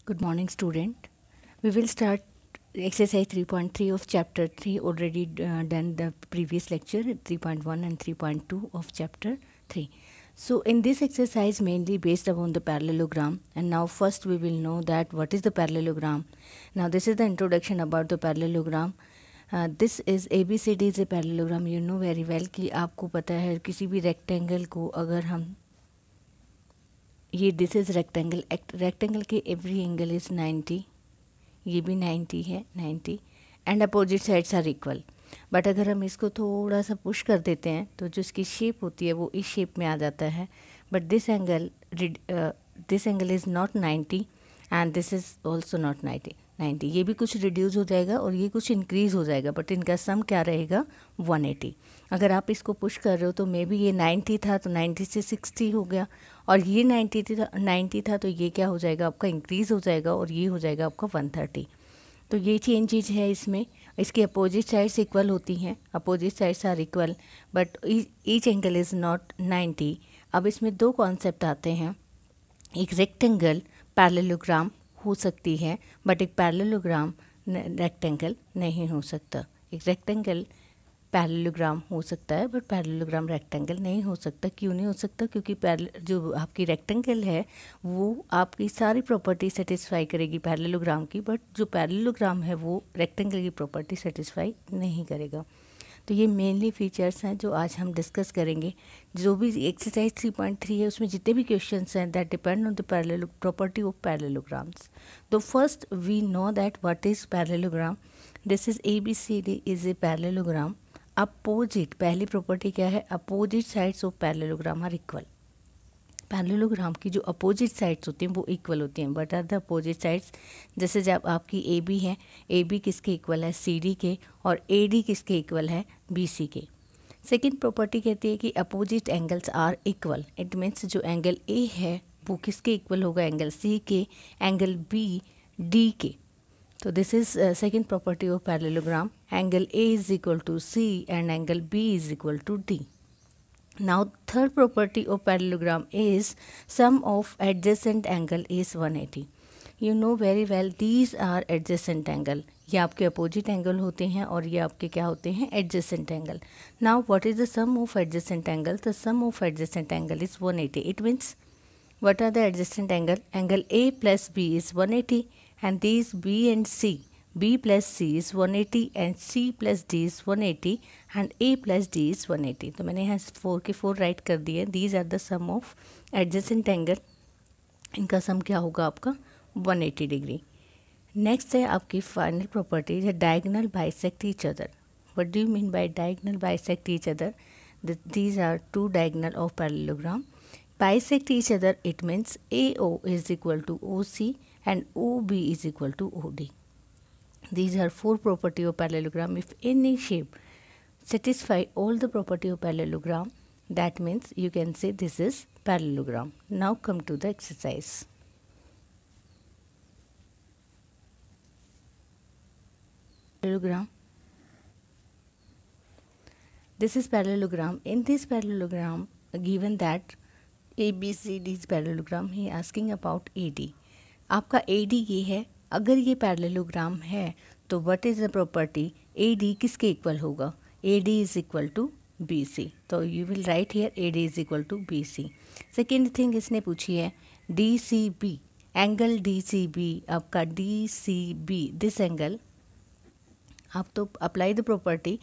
Good morning, student. We will start exercise 3.3 of chapter 3. Already done the previous lecture 3.1 and 3.2 of chapter 3. So in this exercise mainly based upon the parallelogram, and now first we will know that what is the parallelogram. Now this is the introduction about the parallelogram. This is ABCD is a parallelogram. You know very well कि आपको पता है किसी भी rectangle को अगर हम ये दिस इज़ रेक्टेंगल रेक्टेंगल के एवरी एंगल इज़ 90, ये भी 90 है 90 and opposite sides are equal. But अगर हम इसको थोड़ा सा पुश कर देते हैं तो जो इसकी शेप होती है वो इस शेप में आ जाता है. But this angle is not 90 and this is also not 90. ये भी कुछ रिड्यूस हो जाएगा और ये कुछ इंक्रीज़ हो जाएगा, बट इनका सम क्या रहेगा 180. अगर आप इसको पुश कर रहे हो तो मे बी ये 90 था तो 90 से 60 हो गया, और ये 90 था तो ये क्या हो जाएगा आपका इंक्रीज़ हो जाएगा और ये हो जाएगा आपका 130. तो ये चेंजेज है इसमें. इसकी अपोजिट साइड्स इक्वल होती हैं, opposite sides are equal but each angle is not 90. अब इसमें दो कॉन्सेप्ट आते हैं. एक रेक्टेंगल पैरेललोग्राम हो सकती है बट एक पैरेललोग्राम रेक्टेंगल नहीं हो सकता. एक रेक्टेंगल पैरेललोग्राम हो सकता है बट पैरेललोग्राम रेक्टेंगल नहीं हो सकता. क्यों नहीं हो सकता? क्योंकि जो आपकी रेक्टेंगल है वो आपकी सारी प्रॉपर्टी सेटिस्फाई करेगी पैरेललोग्राम की, बट जो पैरेललोग्राम है वो रेक्टेंगल की प्रॉपर्टी सेटिस्फाई नहीं करेगा. तो ये मेनली फीचर्स हैं जो आज हम डिस्कस करेंगे. जो भी एक्सरसाइज 3.3 है उसमें जितने भी क्वेश्चंस हैं that depend on the parallel property of parallelograms. तो first we know that what is parallelogram. This is ABCD is a parallelogram. Opposite पहली प्रॉपर्टी क्या है? Opposite sides of parallelogram are equal. Parallelogram की जो opposite sides होती हैं वो equal होती हैं. But are the opposite sides, जैसे जब आपकी AB है, AB किसके इक्वल है? CD के, और AD किसके इक्वल है? BC के. सेकेंड प्रॉपर्टी कहती है कि opposite angles are equal. It means जो एंगल A है वो किसके इक्वल होगा? एंगल C के, एंगल B D के. So this is second property of parallelogram. Angle A is equal to C and angle B is equal to D. Now third property of parallelogram is sum of adjacent angle is 180. You know very well these are adjacent angle. ये आपके opposite angle होते हैं और ये आपके क्या होते हैं? Adjacent angle. Now what is the sum of adjacent angle? The sum of adjacent angle is 180. It means what are the adjacent angle? Angle A plus B is 180. And these B and C, B plus C is 180 and C plus D is 180 and A plus D is 180. तो मैंने यहाँ 4 के 4 right कर दिए. These are the sum of adjacent angle. इनका सम क्या होगा आपका? 180 डिग्री. नेक्स्ट है आपकी फाइनल प्रॉपर्टी है diagonal bisect each other. What do you mean by diagonal bisect each other? These are two diagonal of parallelogram. Bisect each other, it means AO is equal to OC and OB is equal to OD. These are four property of parallelogram. If any shape satisfy all the property of parallelogram, that means you can say this is parallelogram. Now come to the exercise. Parallelogram. This is parallelogram. In this parallelogram, given that ABCD is parallelogram, he asking about AD. आपका AD ये है. अगर ये parallelogram है तो what is the property? AD किसके equal होगा? AD is equal to BC. तो you will write here AD is equal to BC. Second thing इसने पूछी है DCB. एंगल DCB आपका DCB दिस एंगल. आप तो apply the property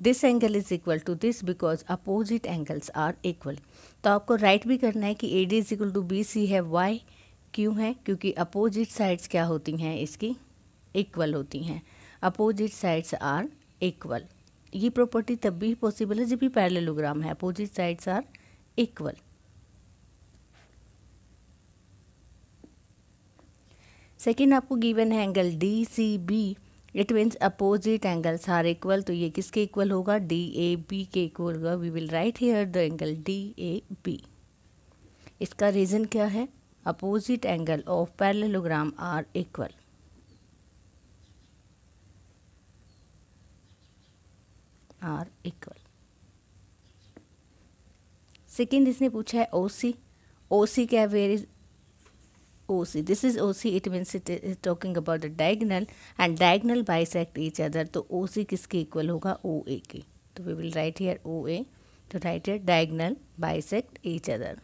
this angle is equal to this because opposite angles are equal. तो आपको write भी करना है कि AD is equal to BC है. वाई? क्यों है? क्योंकि अपोजिट साइड्स क्या होती हैं इसकी? इक्वल होती हैं. Opposite sides are equal. ये प्रॉपर्टी तब भी पॉसिबल है जब भी पैरेललोग्राम है. Opposite sides are equal. Second आपको गिवन है angle DCB. It means opposite angles are equal. तो ये किसके इक्वल होगा? DAB के इक्वल होगा. We will write here the angle DAB. इसका रीज़न क्या है? Opposite angle of parallelogram are equal. Are equal. Second इसने पूछा है OC. OC क्या? Where is OC. This is OC. It means it is talking about the diagonal and diagonal bisect each other. तो OC किसके equal होगा? OA के. तो we will write here OA. तो write here diagonal bisect each other.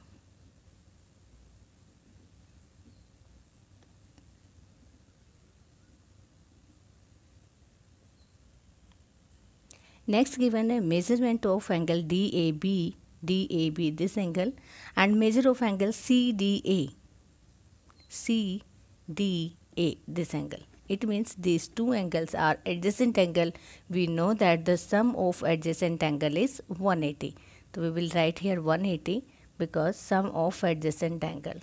Next given है measurement of angle DAB, this angle, and measure of angle CDA, this angle. It means these two angles are adjacent angle. We know that the sum of adjacent angle is 180. So we will write here 180 because sum of adjacent angle.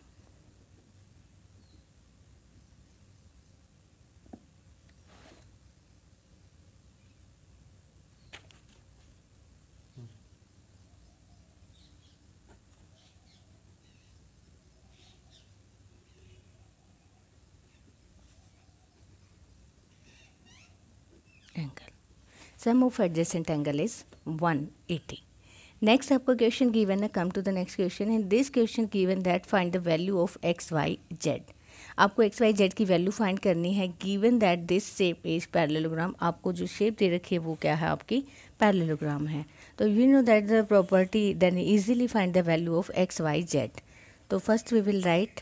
Angle. Sum of adjacent angle is 180. Next आपको question given है. Come to the next question. In this question given that find the value of x, y, z. आपको x, y, z की value find करनी है. Given that this shape is parallelogram. आपको जो shape दे रखी है वो क्या है? आपकी पैरेललोग्राम है. तो you know that the property then easily find the value of x, y, z. तो first we will write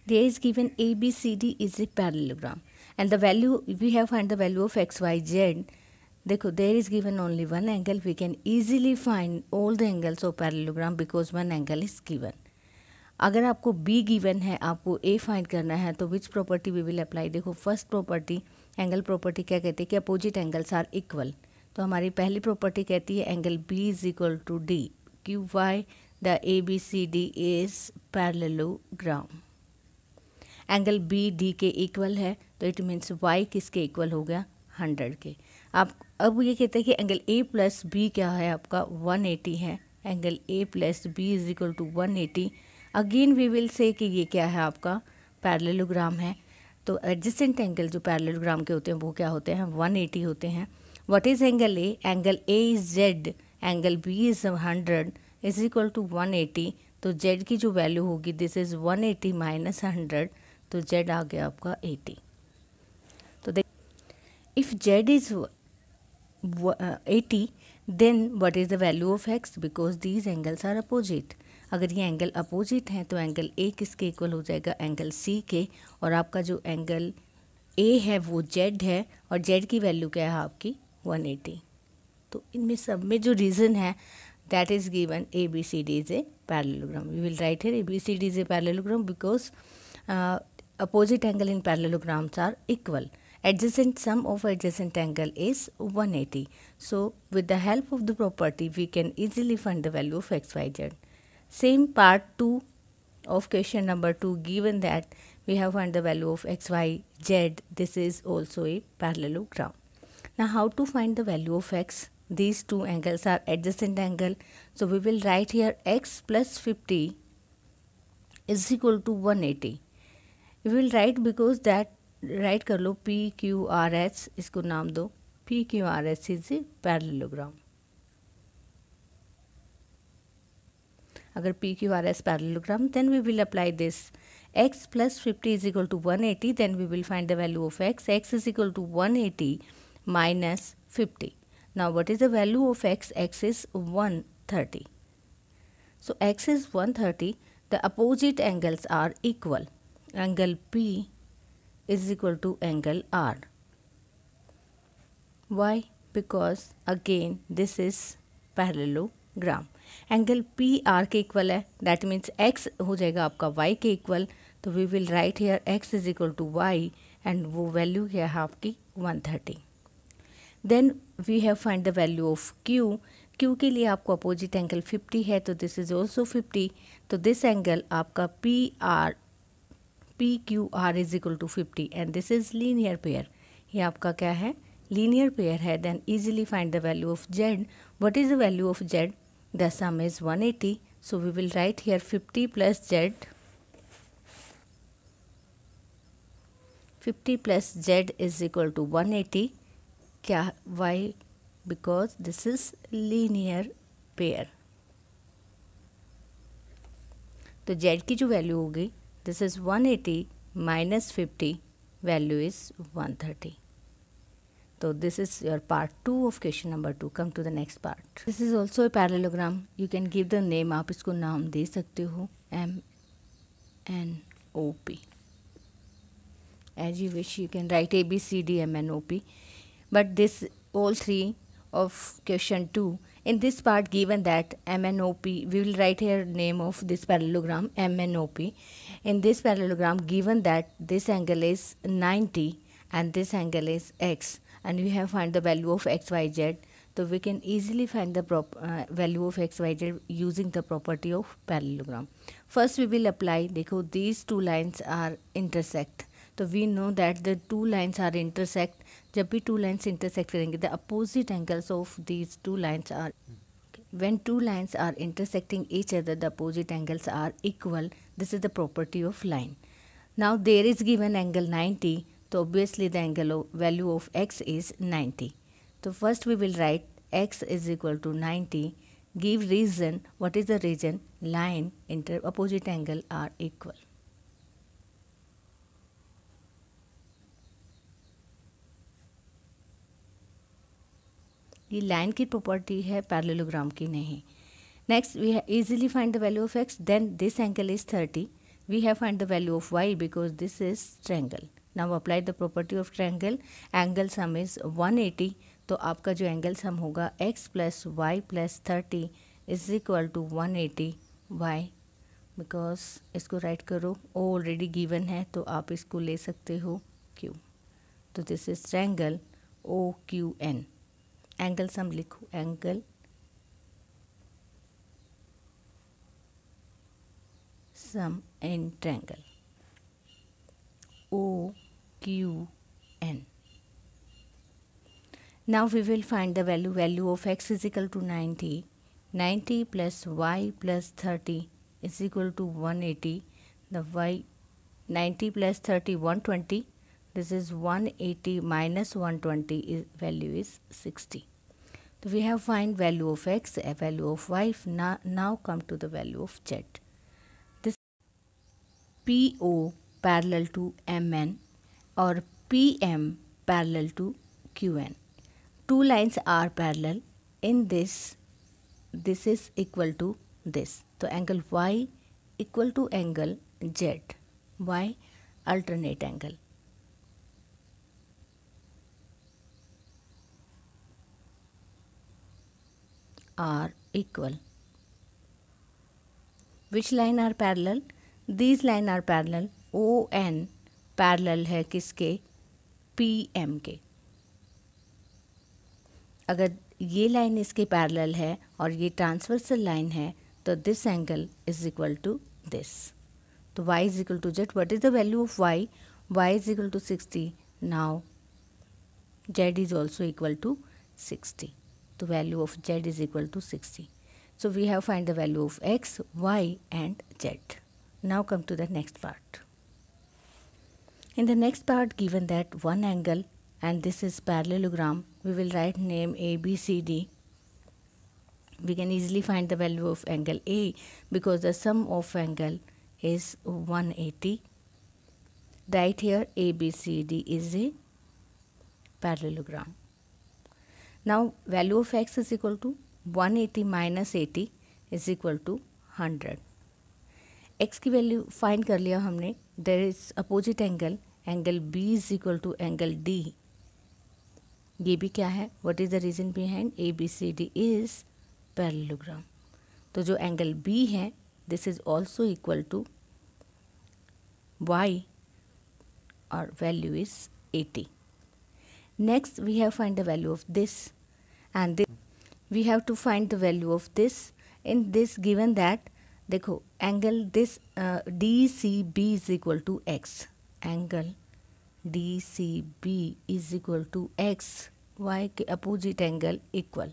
there is given ABCD is a parallelogram and the value we have find the value of x, y, z. देखो there is given only one angle. We can easily find all the angles of parallelogram because one angle is given. अगर आपको B given है, आपको A find करना है, तो which property we will apply? देखो first property angle property क्या कहती है कि अपोजिट एंगल्स आर इक्वल. तो हमारी पहली प्रॉपर्टी कहती है angle B is equal to D. क्यू वाई the ABCD is parallelogram. Angle B D के इक्वल है तो इट मीन्स वाई किसके इक्वल हो गया? 100 के. आप अब ये कहते हैं कि एंगल ए प्लस बी क्या है? आपका 180 है. Angle A plus B is equal to 180. Again we will say कि ये क्या है? आपका पैरेललोग्राम है. तो एडजेसेंट एंगल जो पैरेललोग्राम के होते हैं वो क्या होते हैं? 180 होते हैं. What is angle A? Angle A is z, angle B is 100 is equal to 180. तो जेड की जो वैल्यू होगी दिस इज 180 माइनस 100. तो z आ गया आपका 80. तो देख if z is 80 then what is the value of x? Because these angles are opposite. अगर ये एंगल अपोजिट हैं तो एंगल a किसके इक्वल हो जाएगा? एंगल c के. और आपका जो एंगल a है वो z है और z की वैल्यू क्या है आपकी? 180. तो इनमें सब में जो रीज़न है that is given ABCD is a parallelogram. We will write here ABCD is a parallelogram because opposite angle in parallelograms are equal. Adjacent sum of adjacent angle is 180. So with the help of the property we can easily find the value of x, y, z. Same part 2 of question number 2 given that we have find the value of x, y, z. This is also a parallelogram. Now how to find the value of x? These two angles are adjacent angle. So we will write here x plus 50 is equal to 180. We will write because that write कर लो P Q R S, इसको नाम दो P Q R S is a parallelogram. अगर P Q R S parallelogram then we will apply this x plus 50 is equal to 180. Then we will find the value of x. X is equal to 180 minus 50. Now what is the value of x? X is 130. So x is 130. The opposite angles are equal. Angle P is equal to angle R. Why? Because again this is parallelogram. Angle P R के equal है. That means x हो जाएगा आपका y के equal. तो we will write here x is equal to y and वो value है आपकी 130. Then we have find the value of Q. Q के लिए आपको अपोजिट एंगल 50 है तो दिस इज ऑल्सो 50. तो दिस एंगल आपका PQR is equal to 50 and this is linear pair. ये आपका क्या है? Linear pair है. Then easily find the value of Z. What is the value of Z? The sum is 180. So we will write here 50 plus Z. 50 plus Z is equal to 180. क्या? Why? Because this is linear pair. तो Z की जो value होगी This is 180 minus 50, value is 130. So this is your part 2 of question number 2. Come to the next part. This is also a parallelogram. You can give the name. आप इसको नाम दे सकते हो MNOP. As you wish, you can write ABCD MNOP. But this all three of question 2. In this part given that MNOP, we will write here name of this parallelogram MNOP. In this parallelogram given that this angle is 90 and this angle is x, and we have find the value of xyz, so we can easily find the value of xyz using the property of parallelogram. First we will apply, देखो these two lines are intersect, तो we know that the two lines are intersect. जब भी two lines intersect करेंगे, the opposite angles of these two lines are, when two lines are intersecting each other, the opposite angles are equal. This is the property of line. Now there is given angle 90, so obviously the angle value of x is 90. So first we will write x is equal to 90. Give reason. What is the reason? Line opposite angle are equal. ये line की property है, parallelogram की नहीं. Next we easily find the value of x. Then this angle is 30. We have find the value of y because this is triangle. Now apply the property of triangle. Angle sum is 180. तो आपका जो angle sum होगा x plus y plus 30 is equal to 180 y. Because इसको right करो, ओ already given है तो आप इसको ले सकते हो q. तो this is triangle OQN. Angle sum लिखो, angle sum in triangle OQN. Now we will find the value of x is equal to 90. 90 plus y plus 30 is equal to 180. The y 90 plus 30 120. This is 180 minus 120 is value is 60. So we have find value of x, a value of y. Now come to the value of z. This PO parallel to MN or PM parallel to QN. Two lines are parallel. In this is equal to this. So angle y equal to angle z. Y alternate angle. Are equal. Which line are parallel? These line are parallel. ON parallel है किसके? PM के. अगर ये line इसके parallel है और ये transversal line है तो this angle is equal to this. तो y is equal to z. What is the value of y? y is equal to 60. Now z is also equal to 60. तो वैल्यू of z is equal to 60. So we have find the value of x, y and z. Now come to the next part. In the next part given that one angle and this is parallelogram, we will write name ABCD. We can easily find the value of angle A because the sum of angle is 180. Right here ABCD is a parallelogram. Now value of x is equal to 180 minus 80 is equal to 100. x की value find कर लिया हमने. There is opposite angle, angle B is equal to angle D. ये भी क्या है? What is the reason behind? ABCD is parallelogram. तो जो एंगल B है this is also equal to y और value is 80. Next we have find the value of this and we have to find the value of this. In this given that देखो angle this DCB is equal to x. Angle DCB is equal to x. y के opposite angle equal.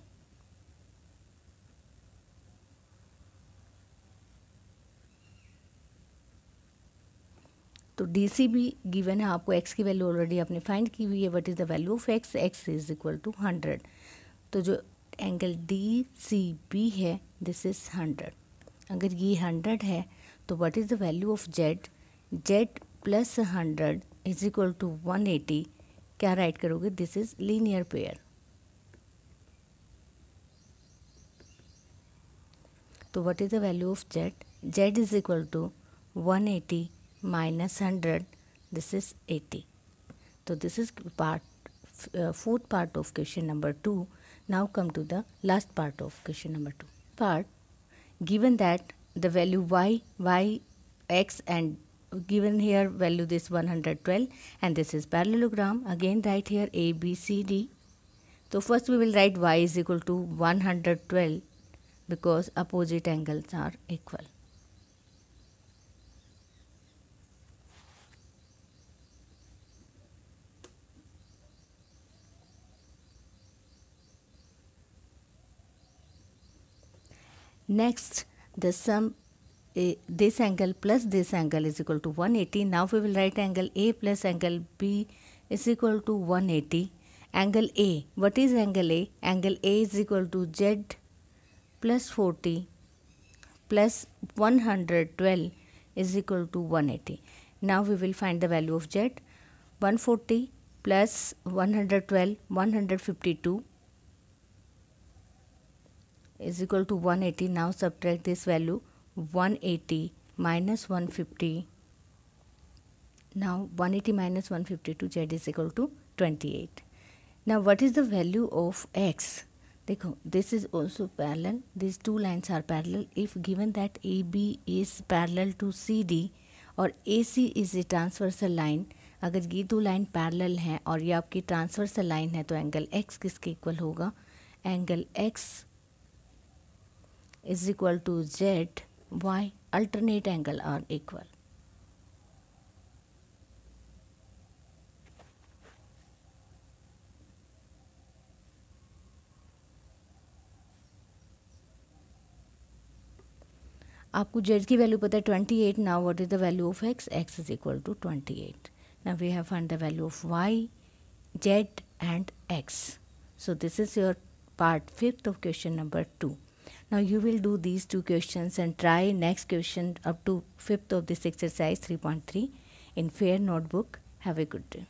तो DCB given है आपको, x की value already आपने find की हुई है. What is the value of x? x is equal to 100. तो जो एंगल DCB है दिस इज 100. अगर ये 100 है तो what is the value of z? Z plus 100 is equal to 180, क्या राइट करोगे? This is linear pair. तो what is the value of z? Z is equal to 180 minus 100, this is 80. So this is fourth part of question number 2. Now come to the last part of question number 2. Part, given that the value y, x, and given here value this 112, and this is parallelogram. Again write here a, b, c, d. So first we will write y is equal to 112 because opposite angles are equal. Next, the sum this angle plus this angle is equal to 180. Now we will write angle A plus angle B is equal to 180. Angle A, what is angle A? Angle A is equal to Z plus 40 plus 112 is equal to 180. Now we will find the value of Z. 140 plus 112, 152 is equal to 180. Now subtract this value, 180 minus 150. Now 180 minus 152, Z is equal to 28. Now what is the value of x? देखो, this is also parallel. These two lines are parallel. If given that AB is parallel to CD और AC is a transversal line, अगर ये दो line parallel हैं और ये आपकी transversal line है तो एंगल x किसके इक्वल होगा? Angle x is equal to Z, Y, alternate angle are equal. आपको Z की वैल्यू पता है 28. Now what is the value of x? x is equal to 28. Now we have found the value of y, z and x. So this is your part 5th of question number 2. Now you will do these two questions and try next question up to 5th of this exercise 3.3 in fair notebook. Have a good day.